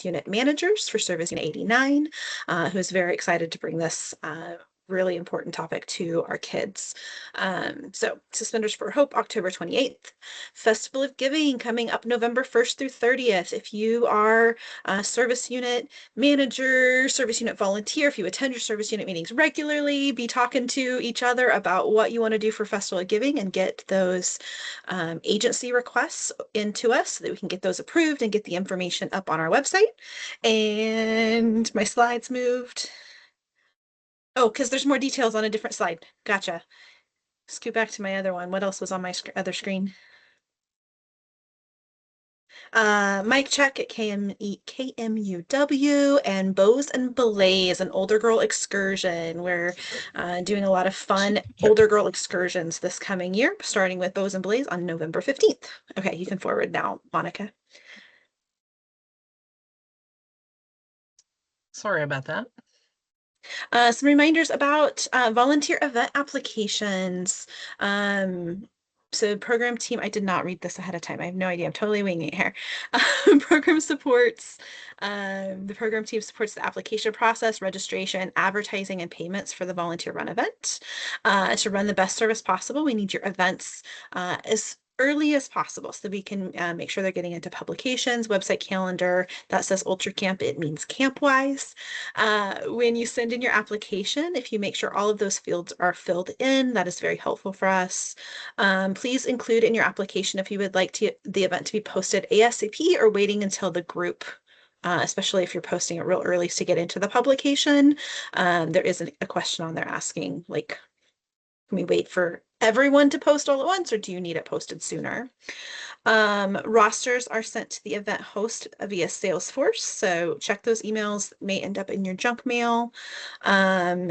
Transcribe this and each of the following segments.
unit managers for Service Unit 89, who is very excited to bring this really important topic to our kids. So Suspenders for Hope, October 28th. Festival of Giving coming up November 1st through 30th. If you are a service unit manager, service unit volunteer, if you attend your service unit meetings regularly, be talking to each other about what you want to do for Festival of Giving and get those agency requests into us so that we can get those approved and get the information up on our website. And my slides moved. Oh, because there's more details on a different slide. Gotcha. Scoot back to my other one. What else was on my other screen? Mic check at KMUW and Bows and Belays, an older girl excursion. We're doing a lot of fun older girl excursions this coming year, starting with Bows and Belays on November 15th. Okay, you can forward now, Monica. Sorry about that. Some reminders about volunteer event applications. So program team, I did not read this ahead of time. I have no idea. I'm totally winging it here. Program supports, the program team supports the application process, registration, advertising, and payments for the volunteer run event. To run the best service possible, we need your events as early as possible so we can make sure they're getting into publications, website calendar. That says Ultra Camp, it means camp-wise. When you send in your application, if you make sure all of those fields are filled in, that is very helpful for us. Please include in your application if you would like the event to be posted ASAP or waiting until the group, especially if you're posting it real early to get into the publication. There is a question on there asking, like, can we wait for everyone to post all at once, or do you need it posted sooner? Rosters are sent to the event host via Salesforce, so check those emails, may end up in your junk mail. So I'm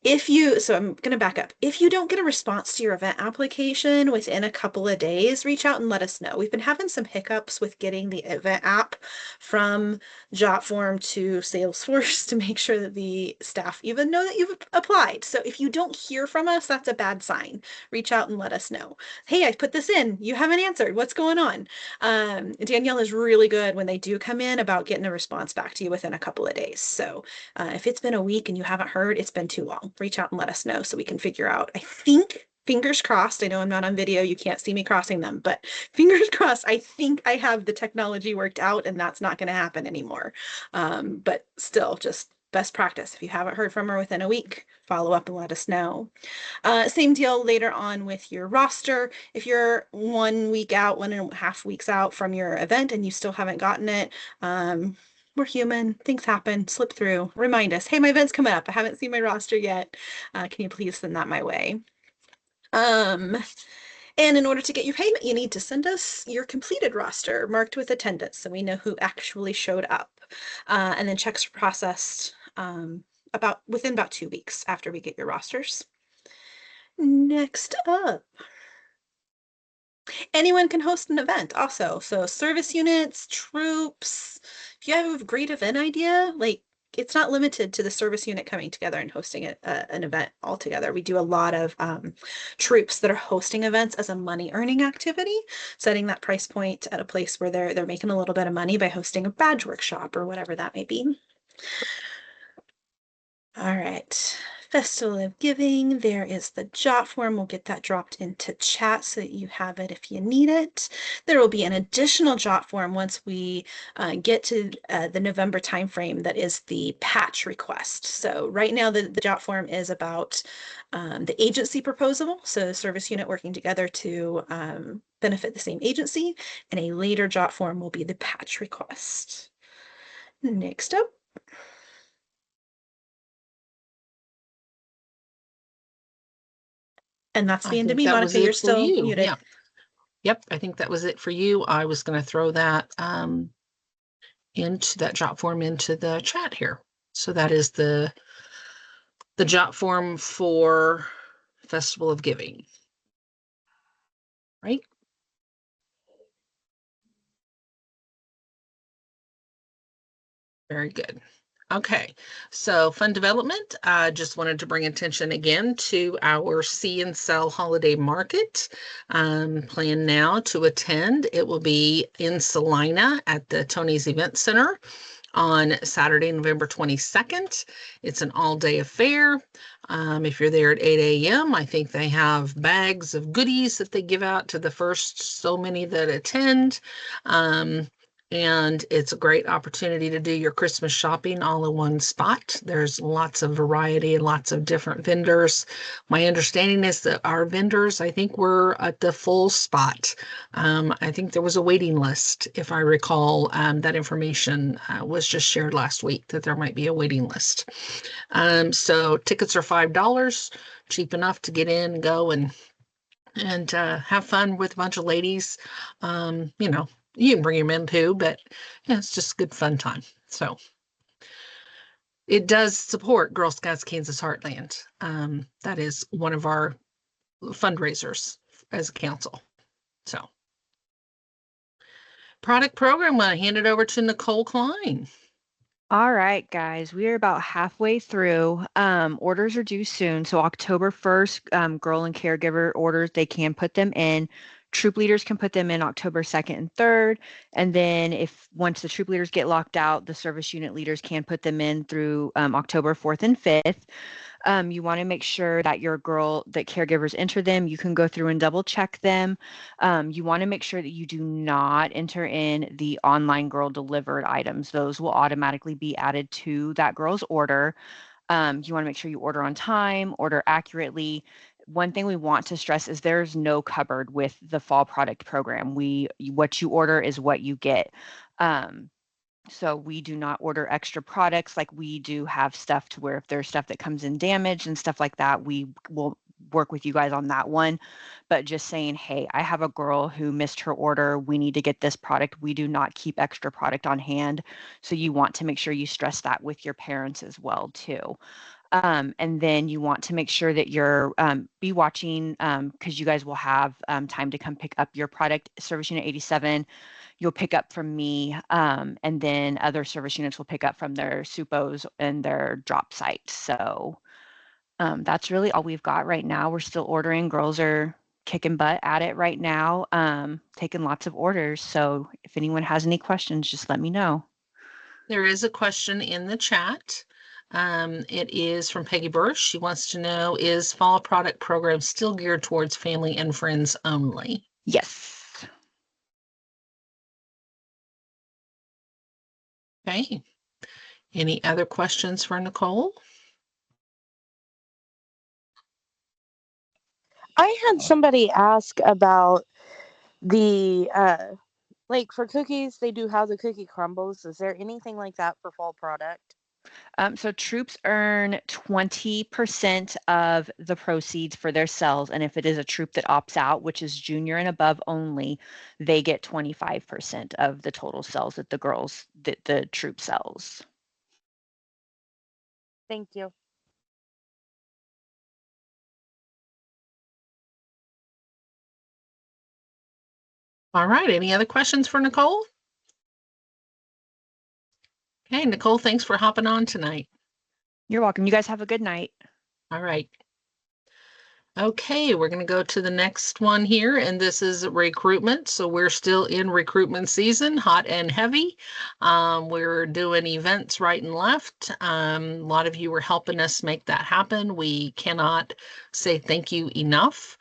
going to back up. If you don't get a response to your event application within a couple of days, reach out and let us know. We've been having some hiccups with getting the event app from Jotform to Salesforce to make sure that the staff even know that you've applied. So if you don't hear from us, that's a bad sign. Reach out and let us know. Hey, I put this in. You haven't answered. What's going on? Danielle is really good when they do come in about getting a response back to you within a couple of days. So if it's been a week and you haven't heard, it's been too long. Reach out and let us know so we can figure out. I think, fingers crossed, I know I'm not on video, you can't see me crossing them, but fingers crossed, I think I have the technology worked out and that's not going to happen anymore. But still, just best practice. If you haven't heard from her within a week, follow up and let us know. Same deal later on with your roster. If you're 1 week out, 1.5 weeks out from your event and you still haven't gotten it, we're human. Things happen. Slip through. Remind us, hey, my event's coming up. I haven't seen my roster yet. Can you please send that my way? And in order to get your payment, you need to send us your completed roster marked with attendance so we know who actually showed up. And then checks are processed within about 2 weeks after we get your rosters. Next up, anyone can host an event also. So service units, troops, if you have a great event idea, like it's not limited to the service unit coming together and hosting an event altogether. We do a lot of troops that are hosting events as a money earning activity, setting that price point at a place where they're making a little bit of money by hosting a badge workshop or whatever that may be. All right. Festival of Giving, there is the Jotform. We'll get that dropped into chat so that you have it if you need it. There will be an additional Jotform once we get to the November timeframe that is the patch request. So right now the Jotform is about the agency proposal, so the service unit working together to benefit the same agency, and a later Jotform will be the patch request. Next up. And that's the end of me, Monica. You're still muted. Yeah. Yep, I think that was it for you. I was going to throw that into that Jotform into the chat here. So that is the Jotform for Festival of Giving. Right? Very good. Okay, so fund development. I just wanted to bring attention again to our See and Sell holiday market. Plan now to attend. It will be in Salina at the Tony's Event Center on Saturday, November 22nd. It's an all-day affair. If you're there at 8 a.m., I think they have bags of goodies that they give out to the first so many that attend. And it's a great opportunity to do your Christmas shopping all in one spot. There's lots of variety and lots of different vendors. My understanding is that our vendors, I think, were at the full spot. I think there was a waiting list, if I recall. That information was just shared last week that there might be a waiting list. So tickets are $5, cheap enough to get in, go, and have fun with a bunch of ladies. You know, you can bring them in too, but yeah, it's just a good fun time. So it does support Girl Scouts Kansas Heartland. That is one of our fundraisers as a council. So product program, I'm going to hand it over to Nicole Klein. All right, guys, we are about halfway through. Orders are due soon. So October 1st, girl and caregiver orders, they can put them in. Troop leaders can put them in October 2nd and 3rd. And then if once the troop leaders get locked out, the service unit leaders can put them in through October 4th and 5th. You want to make sure that that caregivers enter them. You can go through and double check them. You want to make sure that you do not enter in the online girl delivered items. Those will automatically be added to that girl's order. You want to make sure you order on time, order accurately. One thing we want to stress is there's no cupboard with the fall product program. What you order is what you get. So we do not order extra products. Like we do have stuff to where if there's stuff that comes in damaged and stuff like that, we will work with you guys on that one. But just saying, hey, I have a girl who missed her order. We need to get this product. We do not keep extra product on hand. So you want to make sure you stress that with your parents as well too. And then you want to make sure that you're be watching because you guys will have time to come pick up your product. Service Unit 87 you'll pick up from me, and then other service units will pick up from their supos and their drop site. So that's really all we've got right now. We're still ordering. Girls are kicking butt at it right now, taking lots of orders. So if anyone has any questions, just let me know. There is a question in the chat. It is from Peggy Bursch. She wants to know, is fall product program still geared towards family and friends only? Yes. Okay. Any other questions for Nicole? I had somebody ask about the like for cookies, they do have the cookie crumbles. Is there anything like that for fall product? So troops earn 20% of the proceeds for their cells. And if it is a troop that opts out, which is junior and above only, they get 25% of the total cells that the troop sells. Thank you. All right. Any other questions for Nicole? Okay, Nicole, thanks for hopping on tonight. You're welcome. You guys have a good night. All right. Okay, we're going to go to the next one here, and this is recruitment. So we're still in recruitment season, hot and heavy. We're doing events right and left. A lot of you are helping us make that happen. We cannot say thank you enough.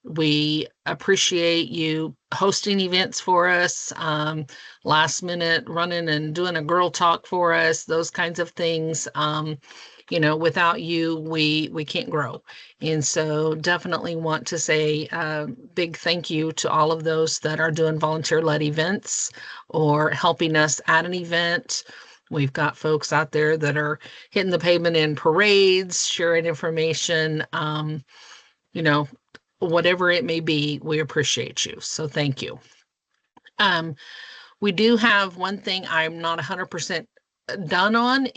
We appreciate you hosting events for us, last minute running and doing a girl talk for us, those kinds of things. You know, without you, we can't grow. And so definitely want to say a big thank you to all of those that are doing volunteer-led events or helping us at an event. We've got folks out there that are hitting the pavement in parades, sharing information, you know, whatever it may be, we appreciate you. So thank you. We do have one thing I'm not 100% done on,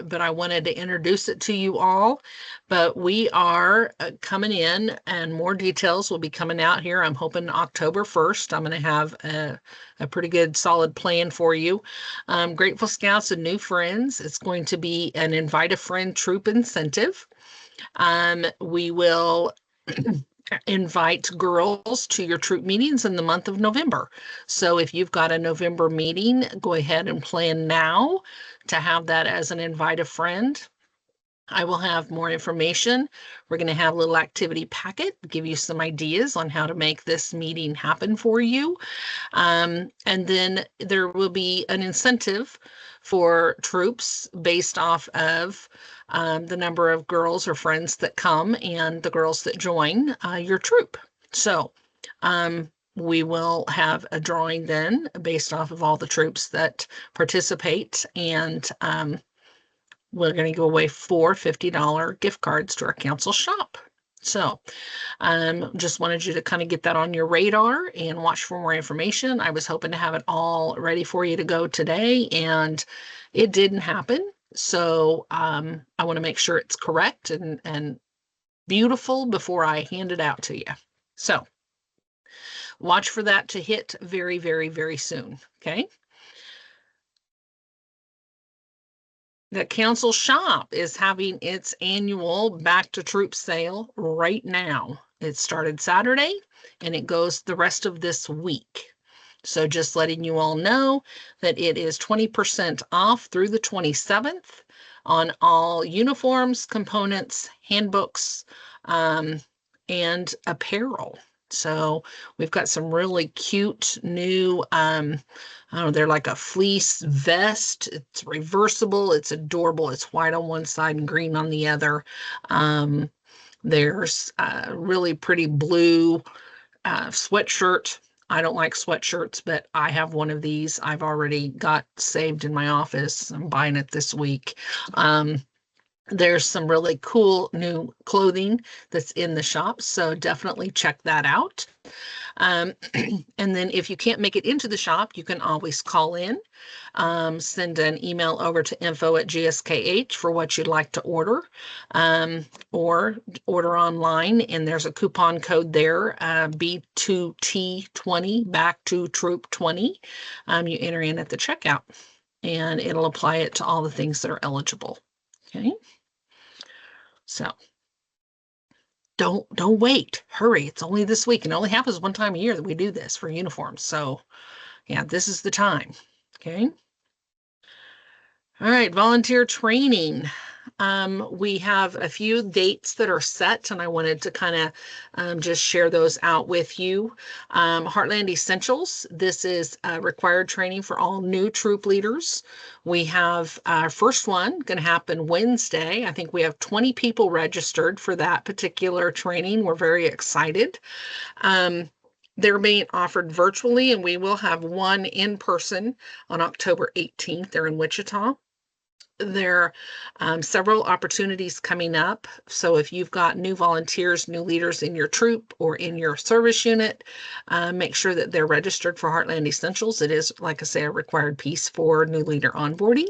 but I wanted to introduce it to you all. But we are coming in, and more details will be coming out here. I'm hoping October 1st. I'm going to have a pretty good solid plan for you. Grateful Scouts and New Friends. It's going to be an invite a friend troop incentive. We will invite girls to your troop meetings in the month of November. So if you've got a November meeting, go ahead and plan now to have that as an invite a friend. I will have more information. We're going to have a little activity packet, give you some ideas on how to make this meeting happen for you. And then there will be an incentive for troops based off of the number of girls or friends that come and the girls that join your troop. So we will have a drawing then based off of all the troops that participate, and we're going to give away 4 $50 gift cards to our council shop. So just wanted you to kind of get that on your radar and watch for more information. I was hoping to have it all ready for you to go today, and it didn't happen. So I want to make sure it's correct and beautiful before I hand it out to you. So watch for that to hit very, very, very soon. Okay. The council shop is having its annual Back to Troops sale right now. It started Saturday and it goes the rest of this week. So just letting you all know that it is 20% off through the 27th on all uniforms, components, handbooks, and apparel. So we've got some really cute new, I don't know, they're like a fleece vest. It's reversible. It's adorable. It's white on one side and green on the other. There's a really pretty blue sweatshirt. I don't like sweatshirts, but I have one of these. I've already got saved in my office. I'm buying it this week. There's some really cool new clothing that's in the shop, so definitely check that out. And then if you can't make it into the shop, you can always call in, send an email over to info@GSKH for what you'd like to order, or order online, and there's a coupon code there, B2T20, back to troop 20. You enter in at the checkout, and it'll apply it to all the things that are eligible. Okay. So don't wait. Hurry. It's only this week. It only happens one time a year that we do this for uniforms. So yeah, this is the time. Okay. All right, volunteer training. We have a few dates that are set, and I wanted to kind of just share those out with you. Heartland Essentials. This is required training for all new troop leaders. We have our first one going to happen Wednesday. I think we have 20 people registered for that particular training. We're very excited. They're being offered virtually, and we will have one in person on October 18th. They're in Wichita. There are several opportunities coming up. So if you've got new volunteers, new leaders in your troop or in your service unit, make sure that they're registered for Heartland Essentials. It is, like I say, a required piece for new leader onboarding.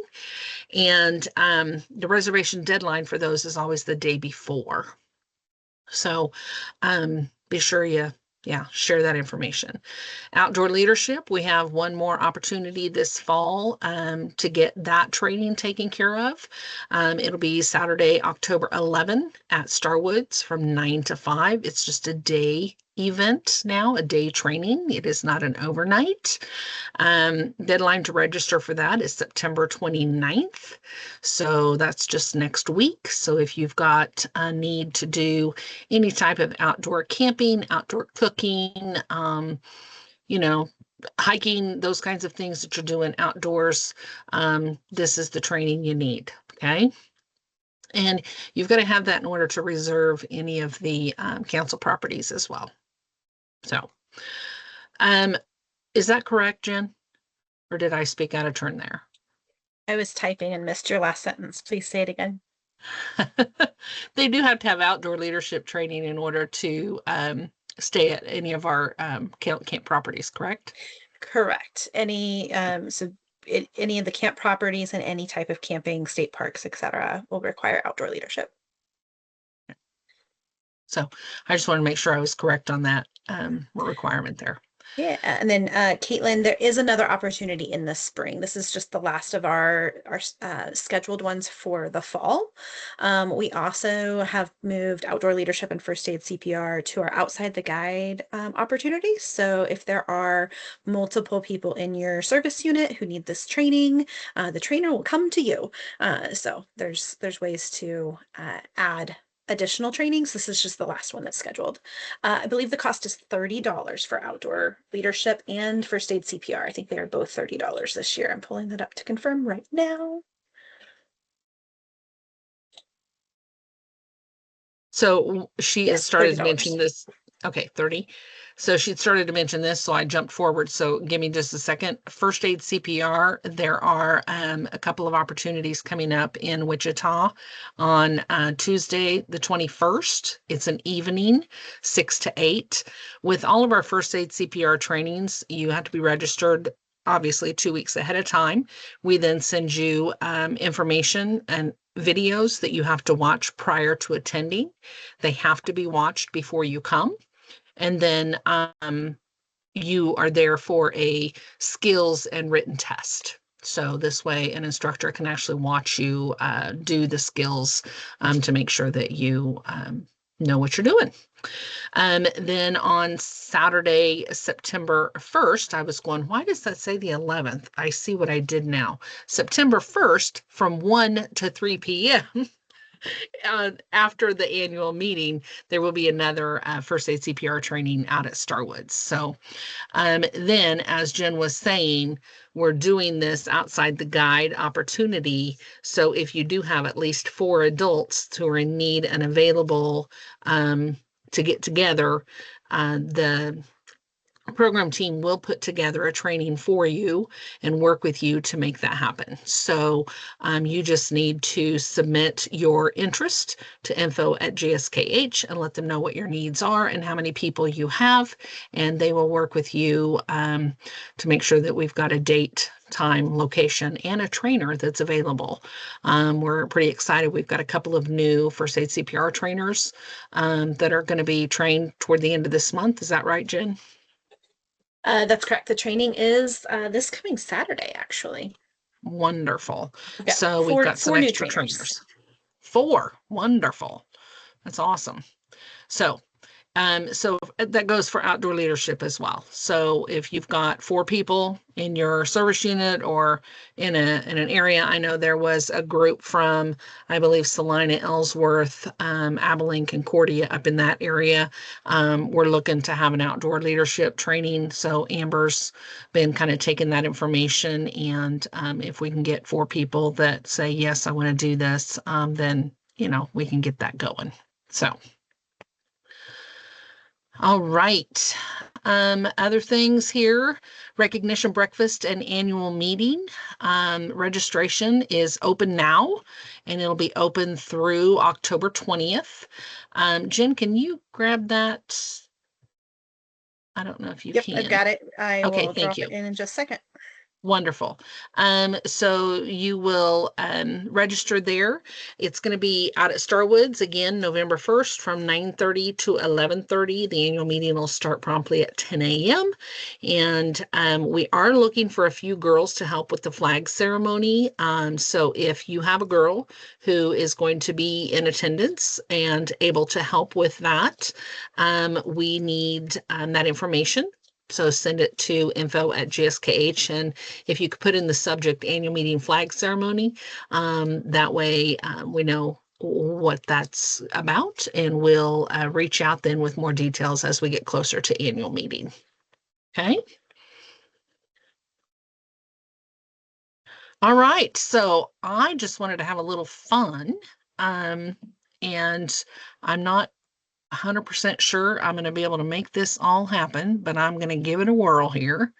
And the reservation deadline for those is always the day before. So be sure you share that information. Outdoor leadership, we have one more opportunity this fall to get that training taken care of. It'll be Saturday, October 11 at Starwoods from 9 to 5. It's just a day event now, a day training. It is not an overnight. Deadline to register for that is September 29th. So that's just next week. So if you've got a need to do any type of outdoor camping, outdoor cooking, hiking, those kinds of things that you're doing outdoors, this is the training you need. Okay. And you've got to have that in order to reserve any of the council properties as well. So, is that correct, Jen? Or did I speak out of turn there? I was typing and missed your last sentence. Please say it again. They do have to have outdoor leadership training in order to stay at any of our camp properties, correct? Correct. Any so any of the camp properties and any type of camping, state parks, etc., will require outdoor leadership. So I just want to make sure I was correct on that requirement there. Yeah, and then Caitlin, there is another opportunity in the spring. This is just the last of our scheduled ones for the fall. We also have moved outdoor leadership and first aid CPR to our outside the guide opportunities. So if there are multiple people in your service unit who need this training, the trainer will come to you. So there's ways to add additional trainings. This is just the last one that's scheduled. I believe the cost is $30 for outdoor leadership and first aid CPR. I think they are both $30 this year. I'm pulling that up to confirm right now. So she has Yes, started to $30. mention this. Okay, 30. So she started to mention this, so I jumped forward. So give me just a second. First aid CPR, there are a couple of opportunities coming up in Wichita on Tuesday, the 21st. It's an evening, 6 to 8. With all of our first aid CPR trainings, you have to be registered obviously 2 weeks ahead of time. We then send you information and videos that you have to watch prior to attending. They have to be watched before you come. And then you are there for a skills and written test. So this way an instructor can actually watch you do the skills to make sure that you know what you're doing. Then on Saturday, September 1st, I was going, why does that say the 11th? I see what I did now. September 1st from 1 to 3 p.m. After the annual meeting, there will be another first aid CPR training out at Starwoods. So then, as Jen was saying, we're doing this outside the guide opportunity. So if you do have at least 4 adults who are in need and available to get together, the program team will put together a training for you and work with you to make that happen. So you just need to submit your interest to info@GSKH and let them know what your needs are and how many people you have, and they will work with you to make sure that we've got a date, time, location, and a trainer that's available. We're pretty excited. We've got a couple of new first aid CPR trainers that are going to be trained toward the end of this month. Is that right, Jen? That's correct. The training is this coming Saturday, actually. Wonderful. We've got So we've got some four new extra trainers. trainers. 4. Wonderful. That's awesome. So that goes for outdoor leadership as well. So if you've got 4 people in your service unit or in an area, I know there was a group from, I believe, Salina, Ellsworth, Abilene, Concordia, up in that area. We're looking to have an outdoor leadership training. So Amber's been kind of taking that information, and if we can get 4 people that say, yes, I want to do this, then, we can get that going. So. All right. Other things here, recognition breakfast and annual meeting. Registration is open now, and it'll be open through October 20th. Jen, can you grab that? I don't know if you Yep, can. I've got it. I Okay, will thank drop you. it in just a second. Wonderful. So you will register there. It's going to be out at Starwoods again, November 1st from 9:30 to 11:30. The annual meeting will start promptly at 10 a.m. And we are looking for a few girls to help with the flag ceremony. So if you have a girl who is going to be in attendance and able to help with that, we need that information. So send it to info@GSKH, and if you could put in the subject annual meeting flag ceremony, that way we know what that's about, and we'll reach out then with more details as we get closer to annual meeting. Okay. All right. So I just wanted to have a little fun. And I'm not 100% sure I'm going to be able to make this all happen, but I'm going to give it a whirl here.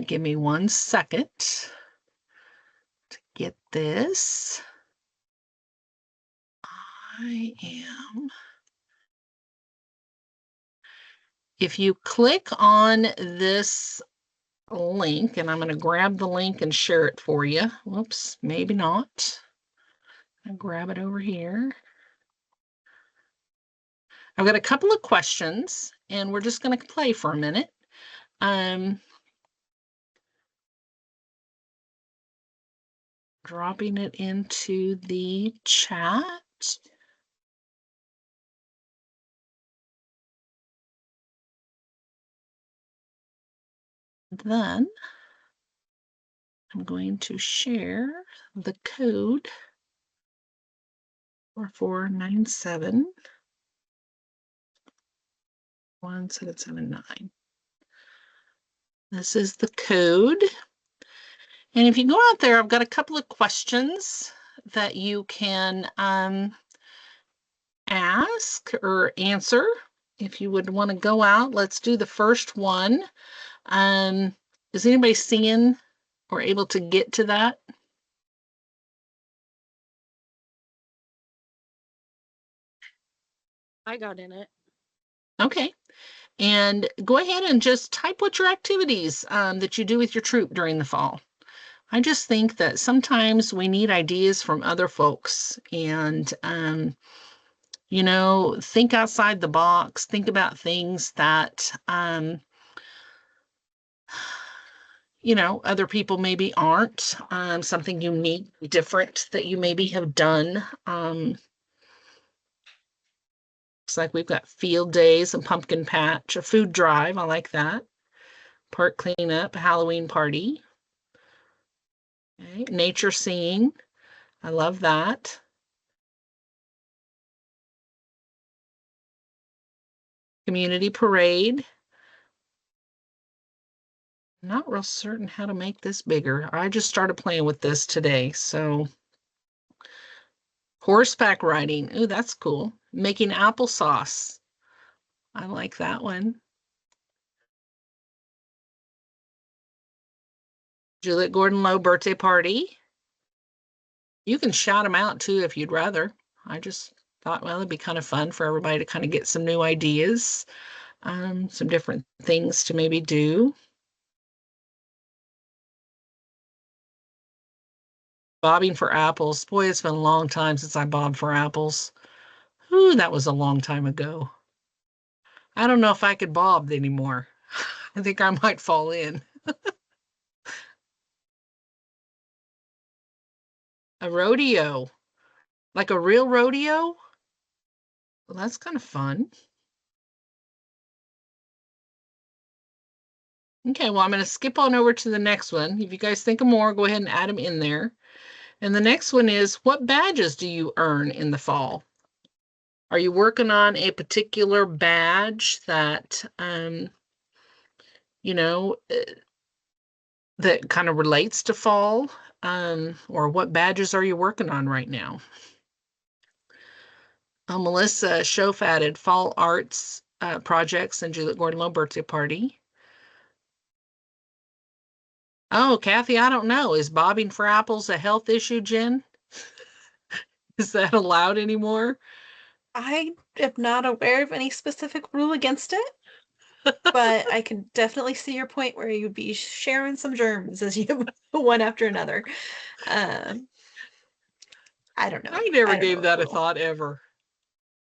Give me 1 second to get this. I am. If you click on this link, and I'm going to grab the link and share it for you. Whoops, maybe not. I'll grab it over here. I've got a couple of questions, and we're just going to play for a minute. Dropping it into the chat. Then I'm going to share the code 4497 1779. This is the code. And if you go out there, I've got a couple of questions that you can ask or answer. If you would want to go out, let's do the first one. Is anybody seeing or able to get to that? I got in it. Okay. And go ahead and just type what your activities that you do with your troop during the fall. I just think that sometimes we need ideas from other folks and, think outside the box, think about things that, other people maybe aren't, something unique, different that you maybe have done. Looks like we've got field days, a pumpkin patch, a food drive. I like that. Park cleanup, a Halloween party. Okay. Nature scene. I love that. Community parade. Not real certain how to make this bigger. I just started playing with this today. So horseback riding. Ooh, that's cool. Making applesauce. I like that one. Juliet Gordon Lowe birthday party. You can shout them out too if you'd rather. I just thought, well, it'd be kind of fun for everybody to kind of get some new ideas, some different things to maybe do. Bobbing for apples. Boy, it's been a long time since I bobbed for apples. Ooh, that was a long time ago. I don't know if I could bob anymore. I think I might fall in. A rodeo, like a real rodeo? Well, that's kind of fun. Okay, well, I'm going to skip on over to the next one. If you guys think of more, go ahead and add them in there. And the next one is, what badges do you earn in the fall? Are you working on a particular badge that, you know, that kind of relates to fall? Or what badges are you working on right now? Melissa Schoaf added fall arts projects and Juliet Gordon Lowe birthday party. Oh, Kathy, I don't know. Is bobbing for apples a health issue, Jen? Is that allowed anymore? I am not aware of any specific rule against it, but I can definitely see your point where you'd be sharing some germs as you one after another. Um, I don't know. I never I don't know gave a that a rule. thought ever.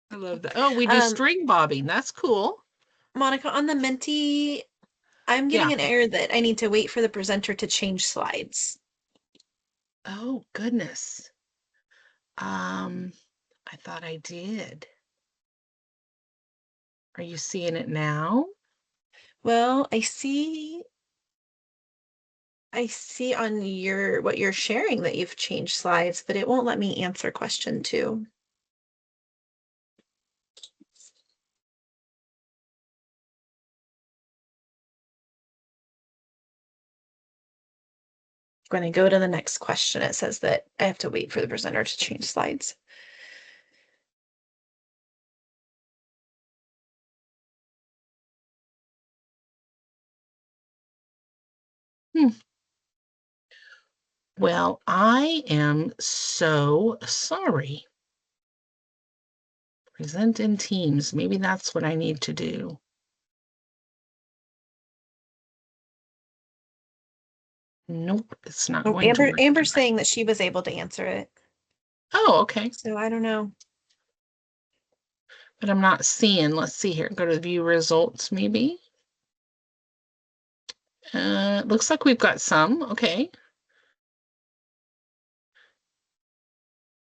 I love that. Oh, we do Um, string bobbing. That's cool. Monica, on the Menti, I'm Yeah. getting an error that I need to wait for the presenter to change slides. Oh, goodness. I thought I did. Are you seeing it now? Well, I see on your what you're sharing that you've changed slides, but it won't let me answer question 2. I'm going to go to the next question. It says that I have to wait for the presenter to change slides. Hmm. Well, I am so sorry. Present in Teams. Maybe that's what I need to do. Nope, it's not Oh, going to work. Amber's saying that she was able to answer it. Oh, okay. So I don't know. But I'm not seeing. Let's see here. Go to view results, maybe. Looks like we've got some. Okay.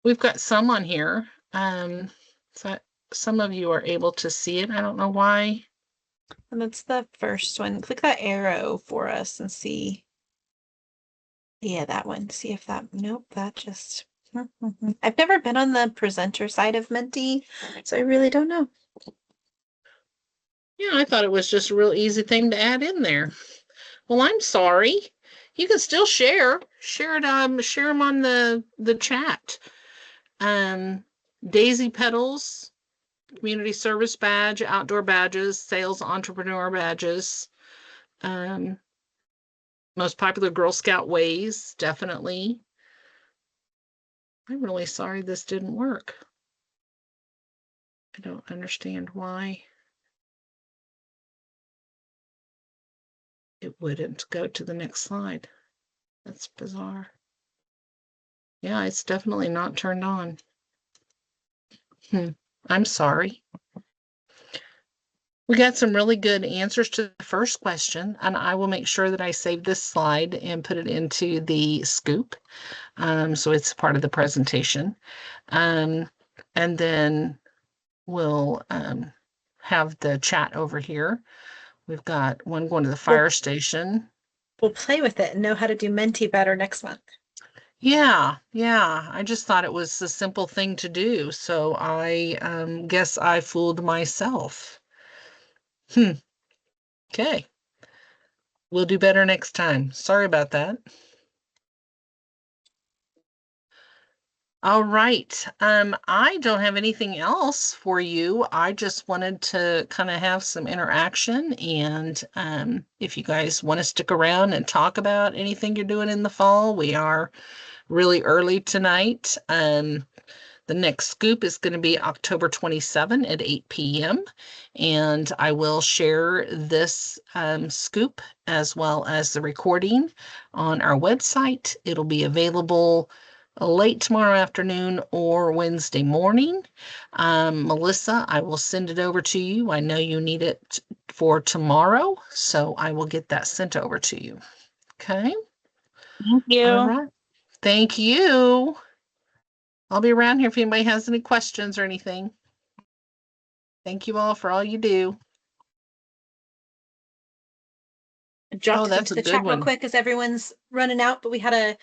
We've got some on here. So some of you are able to see it. I don't know why. And that's the first one. Click that arrow for us and see. Yeah, that one. See if that, nope, that just, I've never been on the presenter side of Menti, so I really don't know. Yeah, I thought it was just a real easy thing to add in there. Well, I'm sorry. You can still share. Share it, share them on the chat. Daisy Petals, community service badge, outdoor badges, sales entrepreneur badges. Most popular Girl Scout ways, definitely. I'm really sorry this didn't work. I don't understand why it wouldn't go to the next slide. That's bizarre. Yeah, it's definitely not turned on. I'm sorry. We got some really good answers to the first question, and I will make sure that I save this slide and put it into the scoop. So it's part of the presentation. And then we'll have the chat over here. We've got one going to the fire station. We'll play with it and know how to do Menti better next month. Yeah. I just thought it was a simple thing to do. So I guess I fooled myself. Okay. We'll do better next time. Sorry about that. All right. I don't have anything else for you. I just wanted to kind of have some interaction, and if you guys want to stick around and talk about anything you're doing in the fall, we are really early tonight. The next scoop is going to be October 27 at 8 p.m. And I will share this scoop as well as the recording on our website. It'll be available late tomorrow afternoon or Wednesday morning. Melissa, I will send it over to you. I know you need it for tomorrow, so I will get that sent over to you. Okay. Thank you. All right. Thank you. I'll be around here if anybody has any questions or anything. Thank you all for all you do. Drop Oh, this that's into a the good chat real one. quick as everyone's running out, but we had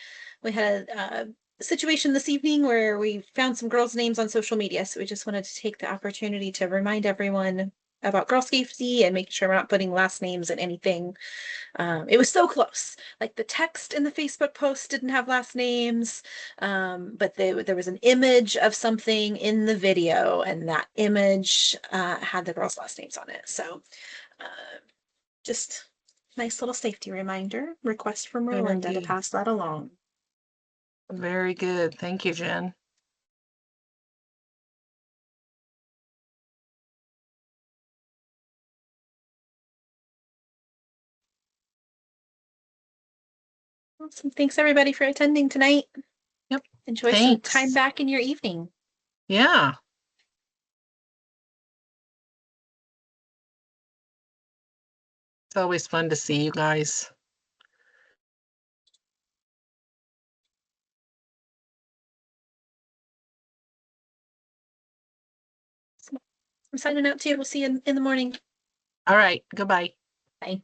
a situation this evening where we found some girls' names on social media, so we just wanted to take the opportunity to remind everyone about girl safety and making sure we're not putting last names in anything. It was so close. Like the text in the Facebook post didn't have last names, but there was an image of something in the video, and that image had the girls' last names on it. So just nice little safety reminder. Request from Rolinda to pass that along. Very good. Thank you, Jen. Awesome. Thanks everybody for attending tonight. Yep. Enjoy some Thanks. time back in your evening. Yeah. It's always fun to see you guys. I'm signing out too. We'll see you in the morning. All right. Goodbye. Bye.